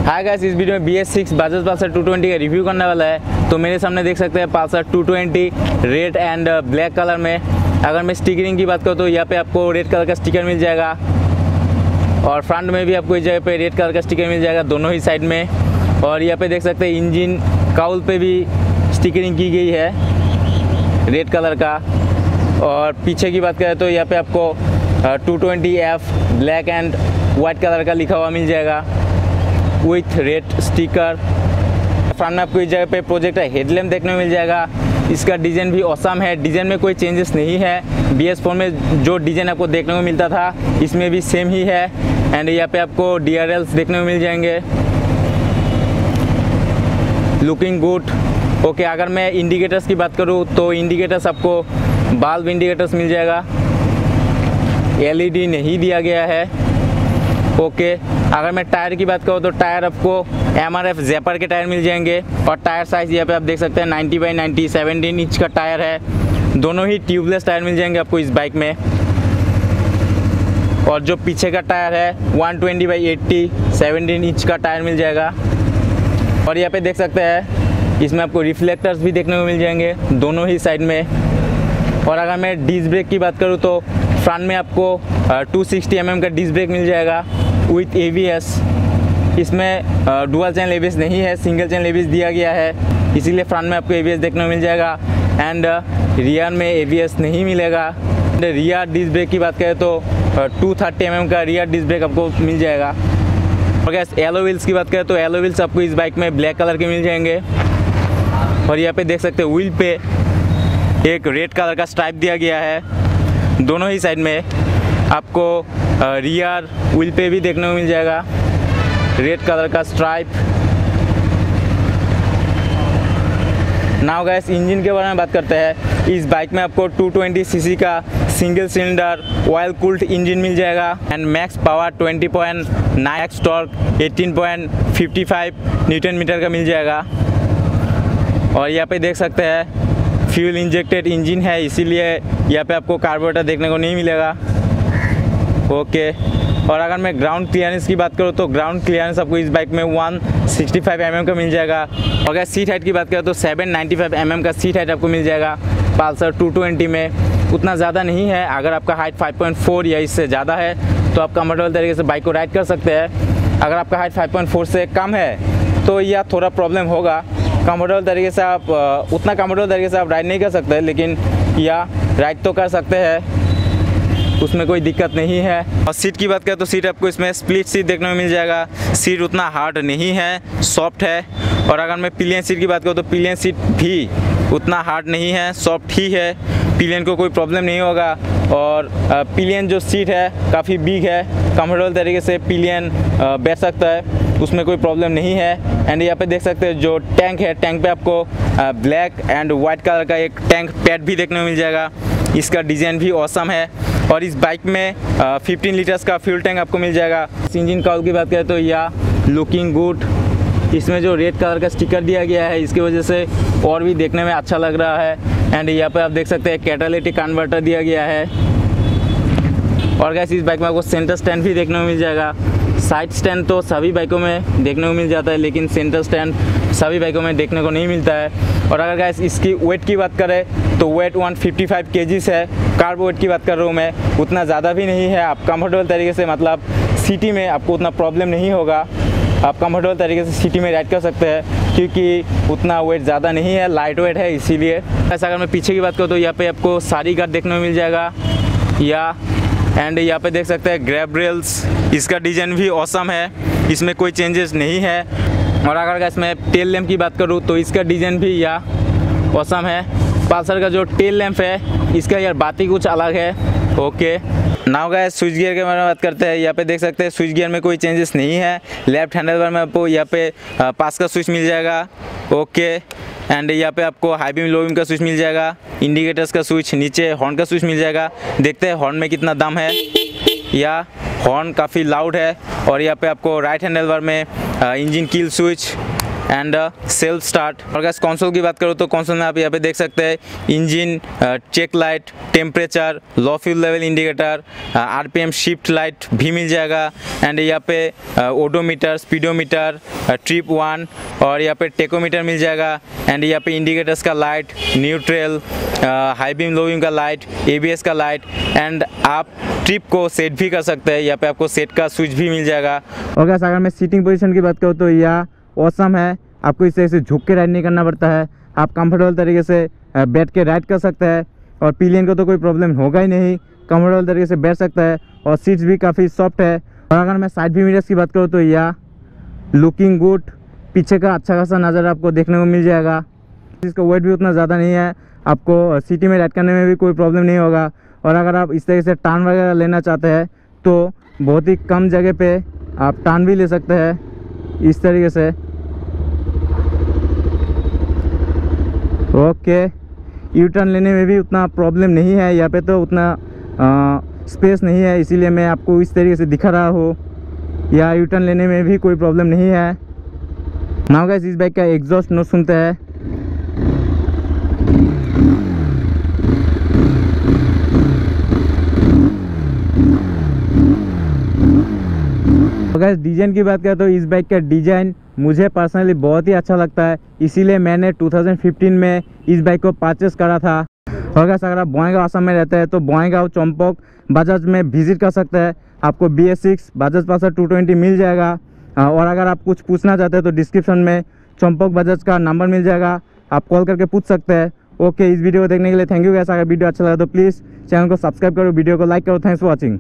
Hi guys, इस video में BS6 Bajaj Pulsar 220 का रिव्यू करने वाला है। तो मेरे सामने देख सकते हैं Pulsar 220 red and black colour में। अगर मैं स्टिकरिंग की बात करूँ तो यहाँ पे आपको रेड कलर का स्टिकर मिल जाएगा और फ्रंट में भी आपको इस जगह पे रेड कलर का स्टिकर मिल जाएगा दोनों ही साइड में। और यहाँ पे देख सकते हैं इंजन काउल पे भी स्टिकरिंग की गई है रेड कलर का। और पीछे की बात करें तो यहाँ पे आपको 220F black and white colour का लिखा हुआ मिल जाएगा विथ रेड स्टिकर। फ्रंट में आपको इस जगह पे प्रोजेक्टर हेडलैम्प देखने को मिल जाएगा। इसका डिज़ाइन भी ऑसम है, डिज़ाइन में कोई चेंजेस नहीं है। BS4 में जो डिज़ाइन आपको देखने को मिलता था इसमें भी सेम ही है। एंड यहाँ पे आपको DRLs देखने को मिल जाएंगे, लुकिंग गुड। ओके, अगर मैं इंडिकेटर्स की बात करूँ तो इंडिकेटर्स आपको बल्ब इंडिकेटर्स मिल जाएगा, LED नहीं दिया गया है। ओके, अगर मैं टायर की बात करूँ तो टायर आपको MRF ज़ेपर के टायर मिल जाएंगे। और टायर साइज़ यहाँ पे आप देख सकते हैं 90x90 17 इंच का टायर है। दोनों ही ट्यूबलेस टायर मिल जाएंगे आपको इस बाइक में। और जो पीछे का टायर है 120x80 17 इंच का टायर मिल जाएगा। और यहाँ पे देख सकते हैं इसमें आपको रिफ्लेक्टर्स भी देखने को मिल जाएंगे दोनों ही साइड में। और अगर मैं डिस्क ब्रेक की बात करूँ तो फ्रंट में आपको 260 mm का डिस्क ब्रेक मिल जाएगा विथ ABS। इसमें डुअल चैनल ABS नहीं है, सिंगल चैनल ABS दिया गया है, इसीलिए फ्रंट में आपको ABS देखने को मिल जाएगा। एंड रियर में ABS नहीं मिलेगा। रियर डिस्क ब्रेक की बात करें तो 230 mm का रियर डिस्क ब्रेक आपको मिल जाएगा। और गैस एलो व्हील्स की बात करें तो एलो व्हील्स आपको इस बाइक में ब्लैक कलर के मिल जाएंगे। और यहाँ पे देख सकते हैं व्हील पे एक रेड कलर का स्ट्राइप दिया गया है दोनों ही साइड में। आपको रियर व्हील पे भी देखने को मिल जाएगा रेड कलर का स्ट्राइप। नाउ गाइस, इंजन के बारे में बात करते हैं। इस बाइक में आपको 220 cc का single cylinder oil cooled engine मिल जाएगा and max power 20.9 torque 18.55 newton metre का मिल जाएगा। और यहाँ पे देख सकते हैं फ्यूल इंजेक्टेड इंजन है, इसीलिए यहाँ पे आपको कार्बोरेटर देखने को नहीं मिलेगा। ओके, और अगर मैं ग्राउंड क्लियरेंस की बात करूँ तो ग्राउंड क्लियरेंस आपको इस बाइक में 165 mm का मिल जाएगा। और अगर सीट हाइट की बात करें तो 795 mm का सीट हाइट आपको मिल जाएगा पल्सर 220 में। उतना ज़्यादा नहीं है, अगर आपका हाइट 5.4 या इससे ज़्यादा है तो आप कंफर्टेबल तरीके से बाइक को राइड कर सकते हैं। अगर आपका हाइट 5.4 से कम है तो यह थोड़ा प्रॉब्लम होगा। कंफर्टेबल तरीके से आप उतना कंफर्टेबल तरीके से आप राइड नहीं कर सकते, लेकिन या राइड तो कर सकते हैं, उसमें कोई दिक्कत नहीं है। और सीट की बात करें तो सीट आपको इसमें स्प्लिट सीट देखने को मिल जाएगा। सीट उतना हार्ड नहीं है, सॉफ्ट है। और अगर मैं पिलियन सीट की बात करूँ तो पिलियन सीट भी उतना हार्ड नहीं है, सॉफ्ट ही है। पिलियन को कोई प्रॉब्लम नहीं होगा। और पिलियन जो सीट है काफ़ी बिग है, कंफर्टेबल तरीके से पिलियन बैठ सकता है, उसमें कोई प्रॉब्लम नहीं है। एंड यहाँ पे देख सकते हैं जो टैंक है, टैंक पे आपको ब्लैक एंड वाइट कलर का एक टैंक पैड भी देखने को मिल जाएगा। इसका डिज़ाइन भी ऑसम है। और इस बाइक में 15 लीटर्स का फ्यूल टैंक आपको मिल जाएगा। इंजन काउल की बात करें तो यह लुकिंग गुड। इसमें जो रेड कलर का स्टिकर दिया गया है इसकी वजह से और भी देखने में अच्छा लग रहा है। एंड यहाँ पे आप देख सकते हैं कैटालिटिक कन्वर्टर दिया गया है। और गैस इस बाइक में आपको सेंटर स्टैंड भी देखने को मिल जाएगा। साइड स्टैंड तो सभी बाइकों में देखने को मिल जाता है, लेकिन सेंटर स्टैंड सभी बाइकों में देखने को नहीं मिलता है। और अगर गैस इसकी वेट की बात करें तो वेट 155 kgs है। कार्ब वेट की बात कर रहा हूँ मैं, उतना ज़्यादा भी नहीं है। आप कंफर्टेबल तरीके से, मतलब सिटी में आपको उतना प्रॉब्लम नहीं होगा, आप कंफर्टेबल तरीके से सिटी में राइड कर सकते हैं क्योंकि उतना वेट ज़्यादा नहीं है, लाइट वेट है इसीलिए। ऐसा अगर मैं पीछे की बात करूँ तो यहाँ पे आपको सारी गार्ड देखने को मिल जाएगा या एंड यहाँ पे देख सकते हैं ग्रैब रेल्स। इसका डिज़ाइन भी ऑसम है, इसमें कोई चेंजेस नहीं है। और अगर गाइस मैं टेल लैम्प की बात करूँ तो इसका डिज़ाइन भी या ऑसम है। पल्सर का जो टेल लैम्प है इसका यार बात ही कुछ अलग है। Okay, now guys switch gear के बारे में बात करते हैं। यहाँ पे देख सकते हैं स्विच गियर में कोई चेंजेस नहीं है। लेफ्ट हैंडल बार में आपको यहाँ पे पास का स्विच मिल जाएगा। ओके, एंड यहाँ पे आपको हाई बीम लो बीम का स्विच मिल जाएगा, इंडिकेटर्स का स्विच, नीचे हॉर्न का स्विच मिल जाएगा। देखते हैं हॉर्न में कितना दम है, या हॉर्न काफ़ी लाउड है। और यहाँ पे आपको राइट हैंडल बार में engine kill switch, and self start. और गैस कंसोल की बात करूँ तो कंसोल में आप यहाँ पे देख सकते हैं engine, check light, temperature, low fuel level indicator, RPM shift light भी मिल जाएगा। एंड यहाँ पे ओडोमीटर, स्पीडोमीटर, ट्रिप 1 और यहाँ पे टेकोमीटर मिल जाएगा। एंड यहाँ पे इंडिकेटर्स का light, neutral, high beam, low beam का लाइट, एबीएस का लाइट। एंड आप ट्रिप को सेट भी कर सकते हैं, यहाँ पे आपको सेट का स्विच भी मिल जाएगा। और गैस अगर मैं सीटिंग पोजीशन की बात करूँ तो यह ऑसम है, आपको इस तरह से झुक के राइड नहीं करना पड़ता है, आप कंफर्टेबल तरीके से बैठ के राइड कर सकते हैं। और पिलियन को तो कोई प्रॉब्लम होगा ही नहीं, कंफर्टेबल तरीके से बैठ सकता है और सीट्स भी काफ़ी सॉफ्ट है। और अगर मैं साइड व्यू मिरर्स की बात करूँ तो यह लुकिंग गुड, पीछे का अच्छा खासा नज़र आपको देखने को मिल जाएगा। इसका वेट भी उतना ज़्यादा नहीं है, आपको सिटी में राइड करने में भी कोई प्रॉब्लम नहीं होगा। और अगर आप इस तरीके से टर्न वगैरह लेना चाहते हैं तो बहुत ही कम जगह पे आप टर्न भी ले सकते हैं इस तरीके से। ओके, यू टर्न लेने में भी उतना प्रॉब्लम नहीं है, यहाँ पे तो उतना स्पेस नहीं है, इसीलिए मैं आपको इस तरीके से दिखा रहा हूँ। या यू टर्न लेने में भी कोई प्रॉब्लम नहीं है। नाउ गाइस इस बाइक का एग्जॉस्ट नोट सुनते हैं। अगर डिज़ाइन की बात करें तो इस बाइक का डिज़ाइन मुझे पर्सनली बहुत ही अच्छा लगता है, इसीलिए मैंने 2015 में इस बाइक को परचेस करा था। और अगर आप बोएगांव असम में रहते हैं तो बोएगांव चंपक बजाज में विजिट कर सकते हैं, आपको BS6 बजाज पल्सर 220 मिल जाएगा। और अगर आप कुछ पूछना चाहते हैं तो डिस्क्रिप्शन में चंपक बजाज का नंबर मिल जाएगा, आप कॉल करके पूछ सकते हैं। ओके, इस वीडियो को देखने के लिए थैंक यू गाइस। अगर वीडियो अच्छा लगा तो प्लीज़ चैनल को सब्सक्राइब करो, वीडियो को लाइक करो। Thanks for watching.